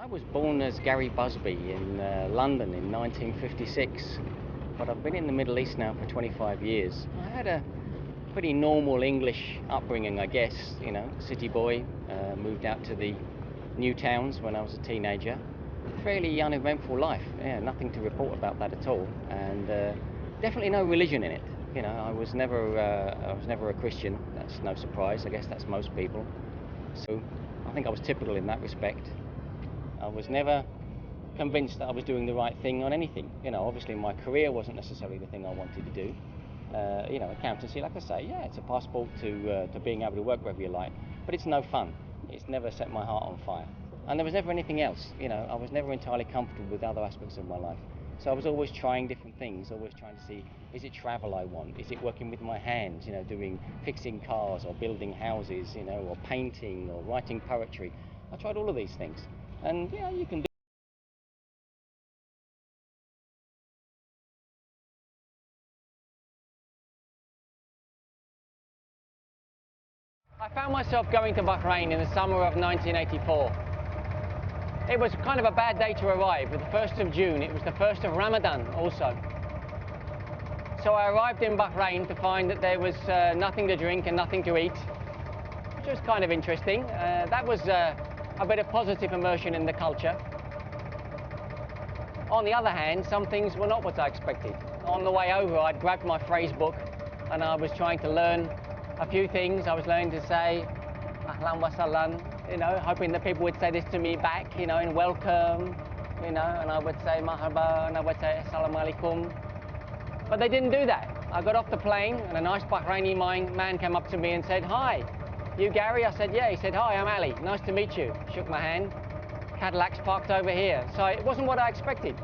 I was born as Gary Busby in London in 1956, but I've been in the Middle East now for 25 years. I had a pretty normal English upbringing, I guess, you know, city boy, moved out to the new towns when I was a teenager. Fairly uneventful life, yeah, nothing to report about that at all, and definitely no religion in it. You know, I was never a Christian. That's no surprise. I guess that's most people. So I think I was typical in that respect. I was never convinced that I was doing the right thing on anything. You know, obviously my career wasn't necessarily the thing I wanted to do. You know, accountancy, like I say, yeah, it's a passport to being able to work wherever you like, but it's no fun. It's never set my heart on fire. And there was never anything else. You know, I was never entirely comfortable with other aspects of my life. So I was always trying different things, always trying to see, is it travel I want? Is it working with my hands, you know, fixing cars or building houses, you know, or painting or writing poetry? I tried all of these things. And yeah, you can do. I found myself going to Bahrain in the summer of 1984. It was kind of a bad day to arrive, with the 1st of June. It was the 1st of Ramadan also. So I arrived in Bahrain to find that there was nothing to drink and nothing to eat, which was kind of interesting. That was a bit of positive immersion in the culture. On the other hand, some things were not what I expected. On the way over, I'd grabbed my phrase book and I was trying to learn a few things. I was learning to say ahlan wa sahlan, you know, hoping that people would say this to me back, you know, in welcome, you know, and I would say marhaba and I would say assalamu alaikum. But they didn't do that. I got off the plane and a nice Bahraini man came up to me and said, "Hi, you Gary?" I said, "Yeah." He said, "Hi, I'm Ali. Nice to meet you." Shook my hand. Cadillac's parked over here. So it wasn't what I expected.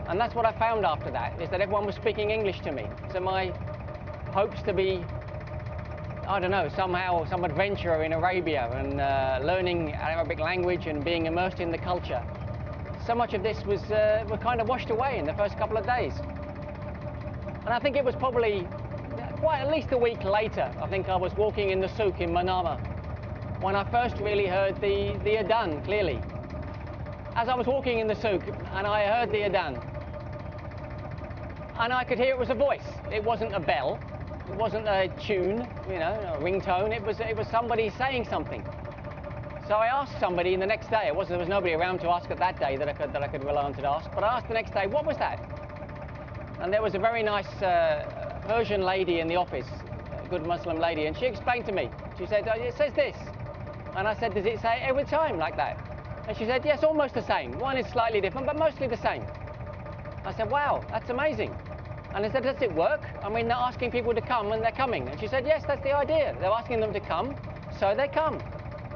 And that's what I found after that, is that everyone was speaking English to me. So my hopes to be, I don't know, somehow some adventurer in Arabia and learning Arabic language and being immersed in the culture, so much of this was kind of washed away in the first couple of days. And I think it was probably quite at least a week later, I think I was walking in the souk in Manama, when I first really heard the adhan clearly. As I was walking in the souk and I heard the adhan, and I could hear it was a voice. It wasn't a bell, it wasn't a tune, you know, a ringtone, it was somebody saying something. So I asked somebody the next day, there was nobody around to ask it that day that I could rely on to ask, but I asked the next day, what was that? And there was a very nice Persian lady in the office, a good Muslim lady, and she explained to me. She said, "Oh, it says this." And I said, "Does it say every time like that?" And she said, "Yes, almost the same. One is slightly different, but mostly the same." I said, "Wow, that's amazing." And I said, "Does it work? I mean, they're asking people to come and they're coming." And she said, "Yes, that's the idea. They're asking them to come, so they come.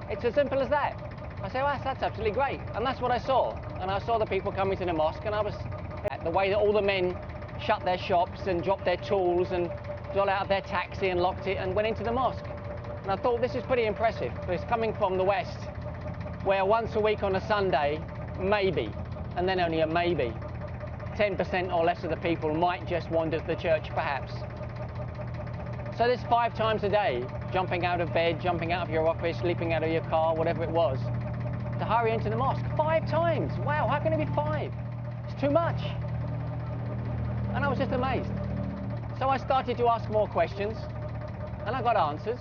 It's as simple as that." I said, "Well, that's absolutely great." And that's what I saw. And I saw the people coming to the mosque, and I was the way that all the men shut their shops and dropped their tools and got out of their taxi and locked it and went into the mosque. And I thought, this is pretty impressive. It's coming from the West, where once a week on a Sunday, maybe, and then only a maybe, 10% or less of the people might just wander to the church, perhaps. So this 5 times a day, jumping out of bed, jumping out of your office, leaping out of your car, whatever it was, to hurry into the mosque. 5 times! Wow, how can it be 5? It's too much. And I was just amazed. So I started to ask more questions, and I got answers,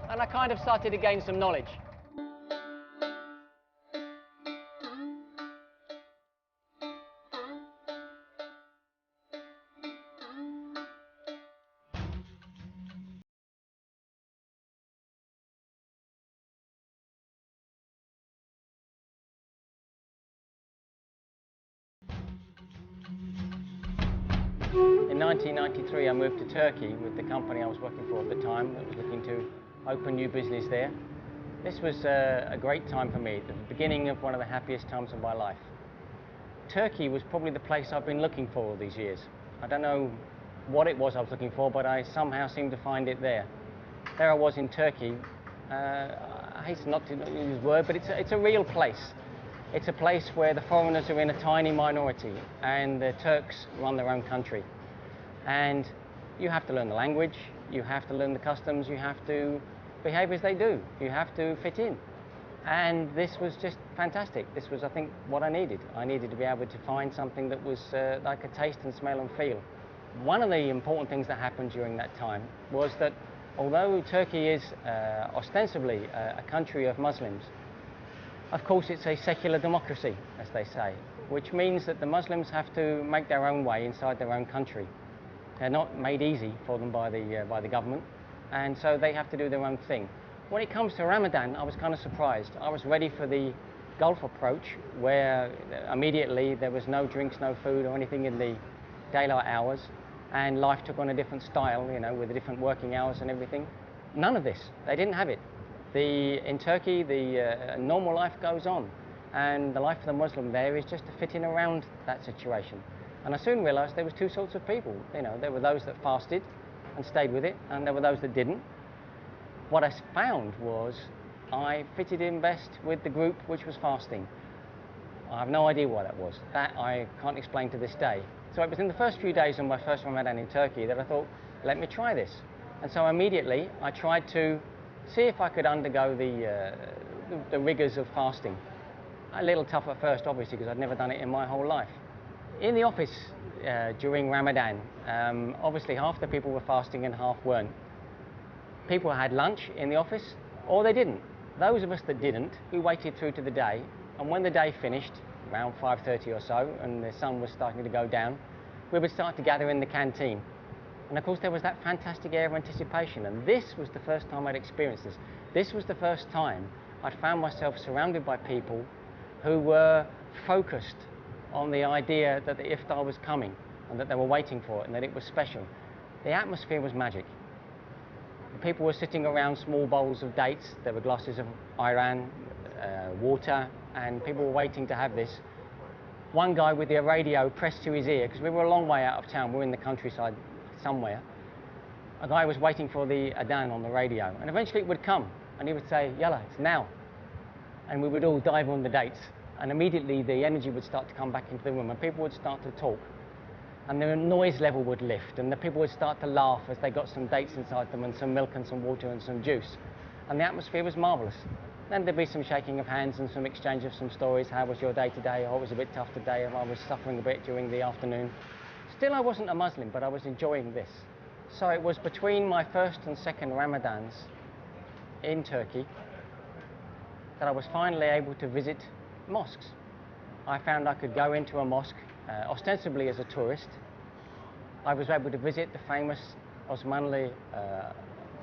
and I kind of started to gain some knowledge. In 1993, I moved to Turkey with the company I was working for at the time that was looking to open new business there. This was a great time for me, the beginning of one of the happiest times of my life. Turkey was probably the place I've been looking for all these years. I don't know what it was I was looking for, but I somehow seemed to find it there. There I was in Turkey. I hate not to use the word, but it's a real place. It's a place where the foreigners are in a tiny minority and the Turks run their own country. And you have to learn the language, you have to learn the customs, you have to behave as they do, you have to fit in. And this was just fantastic. This was, I think, what I needed. I needed to be able to find something that was that I could taste and smell and feel. One of the important things that happened during that time was that although Turkey is ostensibly a country of Muslims, of course it's a secular democracy, as they say, which means that the Muslims have to make their own way inside their own country. They're not made easy for them by the government, and so they have to do their own thing. When it comes to Ramadan, I was kind of surprised. I was ready for the Gulf approach, where immediately there was no drinks, no food or anything in the daylight hours, and life took on a different style, you know, with the different working hours and everything. None of this. They didn't have it. In Turkey, the normal life goes on, and the life of the Muslim there is just to fit in around that situation. And I soon realized there was two sorts of people. You know, there were those that fasted and stayed with it, and there were those that didn't. What I found was I fitted in best with the group which was fasting. I have no idea why that was. That I can't explain to this day. So it was in the first few days of my first Ramadan in Turkey that I thought, let me try this. And so immediately I tried to see if I could undergo the rigors of fasting. A little tough at first, obviously, because I'd never done it in my whole life. In the office during Ramadan, obviously half the people were fasting and half weren't. People had lunch in the office, or they didn't. Those of us that didn't, we waited through to the day, and when the day finished, around 5:30 or so, and the sun was starting to go down, we would start to gather in the canteen. And of course there was that fantastic air of anticipation, and this was the first time I'd experienced this. This was the first time I'd found myself surrounded by people who were focused on the idea that the iftar was coming, and that they were waiting for it, and that it was special. The atmosphere was magic. People were sitting around small bowls of dates. There were glasses of ayran, water, and people were waiting to have this. One guy with the radio pressed to his ear, because we were a long way out of town, we were in the countryside somewhere. A guy was waiting for the adhan on the radio, and eventually it would come, and he would say, "Yalla, it's now." And we would all dive on the dates, and immediately the energy would start to come back into the room, and people would start to talk. And the noise level would lift, and the people would start to laugh as they got some dates inside them and some milk and some water and some juice. And the atmosphere was marvellous. Then there'd be some shaking of hands and some exchange of some stories. How was your day today? Oh, it was a bit tough today. I was suffering a bit during the afternoon. Still, I wasn't a Muslim, but I was enjoying this. So it was between my first and second Ramadans in Turkey that I was finally able to visit mosques. I found I could go into a mosque ostensibly as a tourist. I was able to visit the famous Osmanli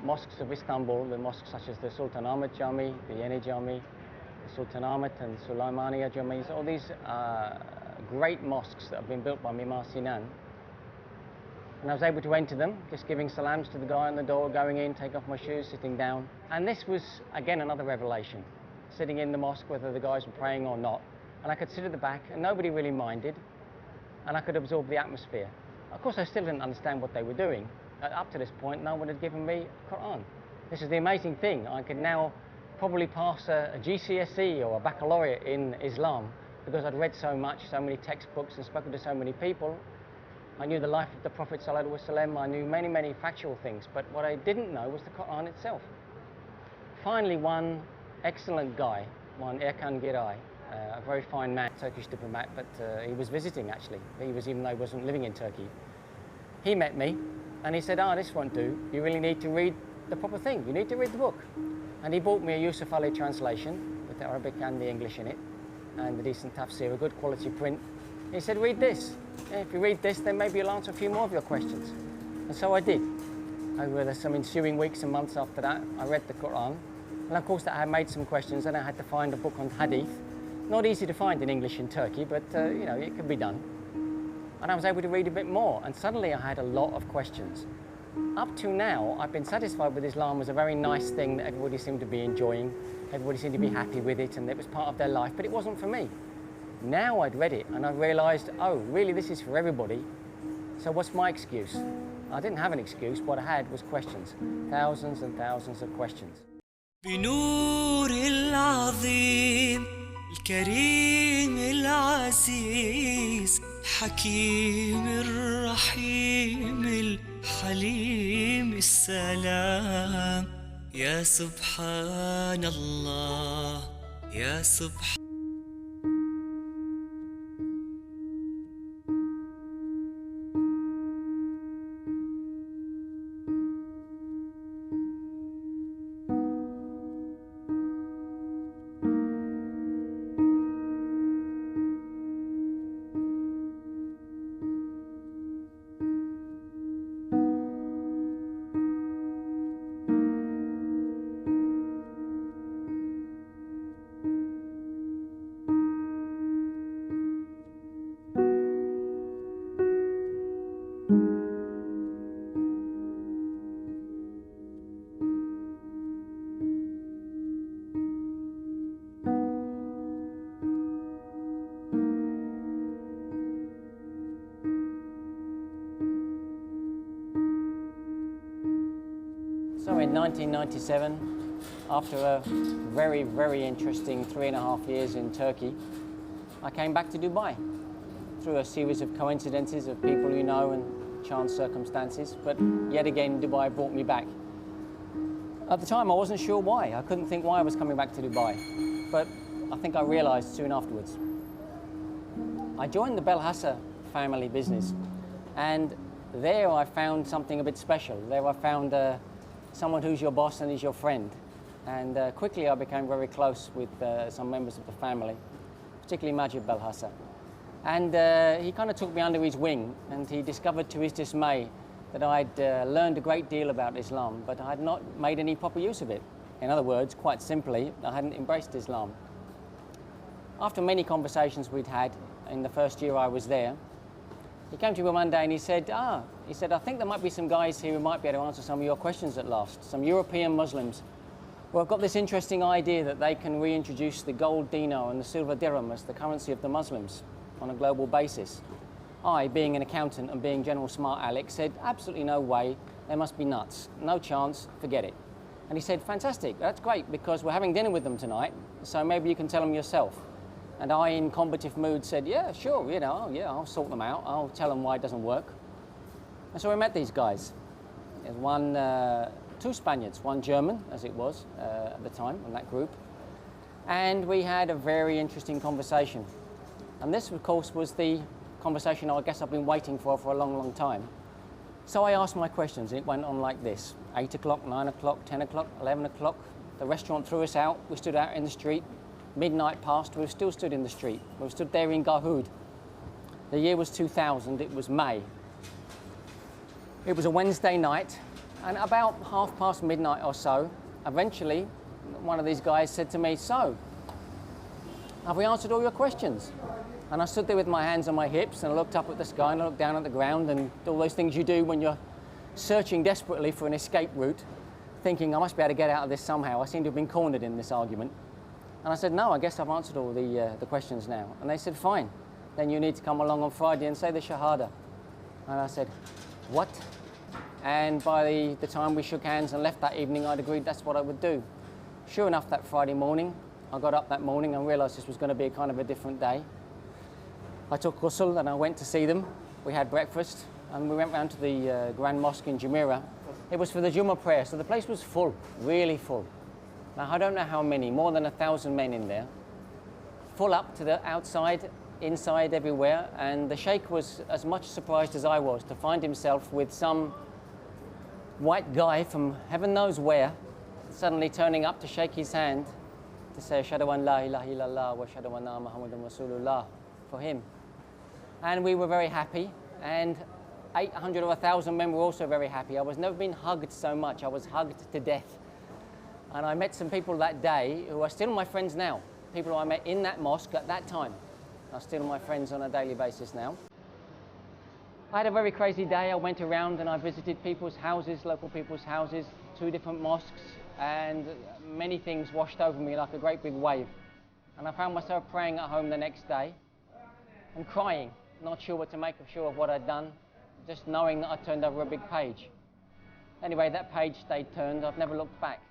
mosques of Istanbul, the mosques such as the Sultanahmet Jami, the Yeni Jami, the Sultanahmet and Süleymaniye Jamis, all these great mosques that have been built by Mimar Sinan. And I was able to enter them, just giving salams to the guy on the door, going in, take off my shoes, sitting down. And this was, again, another revelation. Sitting in the mosque, whether the guys were praying or not. And I could sit at the back, and nobody really minded. And I could absorb the atmosphere. Of course, I still didn't understand what they were doing. Up to this point, no one had given me Quran. This is the amazing thing. I could now probably pass a GCSE or a baccalaureate in Islam because I'd read so much, so many textbooks and spoken to so many people. I knew the life of the Prophet ﷺ. I knew many, many factual things, but what I didn't know was the Quran itself. Finally, one excellent guy, one Erkan Giray, a very fine man, Turkish diplomat, but he was visiting actually. Even though he wasn't living in Turkey. He met me and he said, this won't do. You really need to read the proper thing. You need to read the book. And he bought me a Yusuf Ali translation with the Arabic and the English in it, and a decent tafsir, a good quality print. And he said, read this. If you read this, then maybe you'll answer a few more of your questions. And so I did. Over some ensuing weeks and months after that, I read the Quran. And of course, I had made some questions, and I had to find a book on hadith. Not easy to find in English in Turkey, but you know, it can be done. And I was able to read a bit more, and suddenly I had a lot of questions. Up to now, I've been satisfied with Islam as a very nice thing that everybody seemed to be enjoying. Everybody seemed to be happy with it, and it was part of their life, but it wasn't for me. Now I'd read it, and I realized, oh, really, this is for everybody. So what's my excuse? I didn't have an excuse. What I had was questions. Thousands and thousands of questions. بنور العظيم الكريم العزيز حكيم الرحيم الحليم السلام يا سبحان الله يا سبحان. So in 1997, after a very, very interesting 3.5 years in Turkey, I came back to Dubai through a series of coincidences of people you know and chance circumstances, but yet again Dubai brought me back. At the time I wasn't sure why. I couldn't think why I was coming back to Dubai, but I think I realized soon afterwards. I joined the Belhassa family business, and there I found something a bit special. There I found someone who's your boss and is your friend. And quickly I became very close with some members of the family, particularly Majid Belhassa. And he kind of took me under his wing, and he discovered to his dismay that I'd learned a great deal about Islam, but I had not made any proper use of it. In other words, quite simply, I hadn't embraced Islam. After many conversations we'd had in the first year I was there, he came to me one day and he said, I think there might be some guys here who might be able to answer some of your questions at last, some European Muslims. Well, I've got this interesting idea that they can reintroduce the gold dinar and the silver dirham as the currency of the Muslims on a global basis. I, being an accountant and being General Smart Alex, said, absolutely no way, they must be nuts, no chance, forget it. And he said, fantastic, that's great, because we're having dinner with them tonight, so maybe you can tell them yourself. And I, in combative mood, said, yeah, sure, you know, yeah, I'll sort them out. I'll tell them why it doesn't work. And so I met these guys. There's two Spaniards, one German, as it was at the time, in that group. And we had a very interesting conversation. And this, of course, was the conversation I guess I've been waiting for a long, long time. So I asked my questions, and it went on like this. 8 o'clock, 9 o'clock, 10 o'clock, 11 o'clock. The restaurant threw us out. We stood out in the street. Midnight passed, we still stood in the street. We stood there in Garhoud. The year was 2000, it was May. It was a Wednesday night, and about midnight or so, eventually, one of these guys said to me, so, have we answered all your questions? And I stood there with my hands on my hips, and I looked up at the sky, and I looked down at the ground, and all those things you do when you're searching desperately for an escape route, thinking, I must be able to get out of this somehow. I seem to have been cornered in this argument. And I said, no, I guess I've answered all the questions now. And they said, fine, then you need to come along on Friday and say the Shahada. And I said, what? And by the time we shook hands and left that evening, I'd agreed that's what I would do. Sure enough, that Friday morning, I got up that morning and realized this was going to be a kind of a different day. I took ghusl and I went to see them. We had breakfast and we went round to the Grand Mosque in Jumeirah. It was for the Jummah prayer, so the place was full, really full. Now, I don't know how many, more than 1,000 men in there, full up to the outside, inside, everywhere, and the Sheikh was as much surprised as I was to find himself with some white guy from heaven knows where, suddenly turning up to shake his hand to say, Ashhadu an la ilaha illallah wa ashhadu anna Muhammadan Rasulullah for him. And we were very happy, and 800 or 1,000 men were also very happy. I was never been hugged so much, I was hugged to death. And I met some people that day who are still my friends now. People who I met in that mosque at that time are still my friends on a daily basis now. I had a very crazy day. I went around and I visited people's houses, local people's houses, 2 different mosques, and many things washed over me like a great big wave. And I found myself praying at home the next day and crying, not sure what to make of what I'd done, just knowing that I turned over a big page. Anyway, that page stayed turned. I've never looked back.